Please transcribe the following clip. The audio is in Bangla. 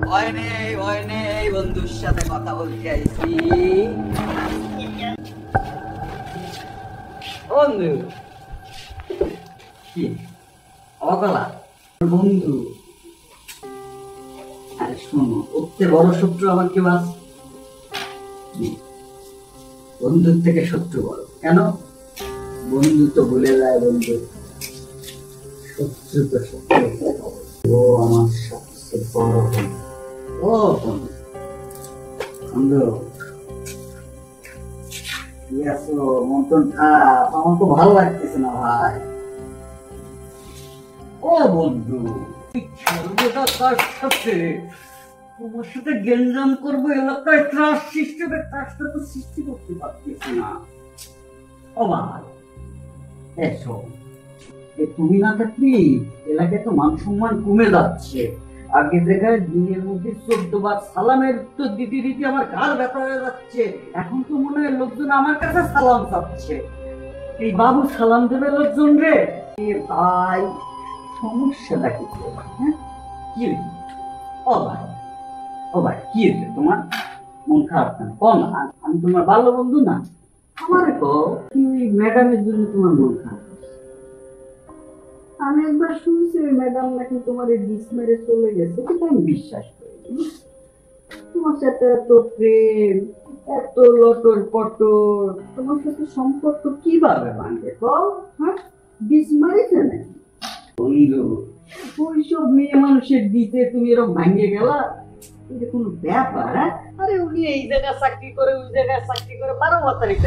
ভয় নেই বন্ধুর সাথে কথা বলতে আইছি। বন্ধু কি অগলা বন্ধু, আরে শোনো, ওর বড় শত্রু আমার কেউ আছে? বন্ধুর থেকে শত্রু বড় কেন? বন্ধু তো ভুলে যায় বন্ধু, শত্রু তো শত্রু। ও আমার সবচেয়ে বড় বন্ধু। ও বন্ধু, বন্ধু কি আছো? মন খারাপ, আমার তো ভালো লাগতেছে না ভাই। ও বন্ধু, সর্বদা কার সাথে তোমার সাথে গেঞ্জাম করবো, এলাকায় ত্রাস সৃষ্টি হবে, ত্রাসটা তো সৃষ্টি করতে পারতেছি না। ও ভাই এসো, তুমি না থাকলে এলাকায় তো মান সম্মান কমে যাচ্ছে। আগে দেখায় দিনের মধ্যে 14 বার সালামের উত্তর দিতে দিতে আমার ঘাড় ব্যথা হয়ে যাচ্ছে। এখন তো মনে হয় লোকজন আমার কাছে সালাম চাচ্ছে। এই বাবু সালাম দেবে লোকজন রে। ভাই সমস্যাটা কি? হ্যাঁ কি? ও ভাই, ও ভাই কি হয়েছে তোমার? মন খারাপ কেন? কম আমি তোমার ভালো বন্ধু না? আমার তো ম্যাডামের জন্য তোমার মন খারাপ। আমি একবার শুনছি ওই ম্যাডাম নাকি তোমার ডিস মেরে চলে গেছে, কিন্তু আমি বিশ্বাস করি। তোমার সাথে এত প্রেম, এত লটর পটর, তোমার সাথে সম্পর্ক কিভাবে ভাঙবে কও? হ্যাঁ ডিস মারিছে নাকি? বন্ধু ওইসব মেয়ে মানুষের দিতে তুমি এরকম ভাঙিয়ে গেলা, এটা কোনো ব্যাপার? আরে উনি এই জায়গায় চাকরি করে, ওই জায়গায় চাকরি করে, 12 তারিখ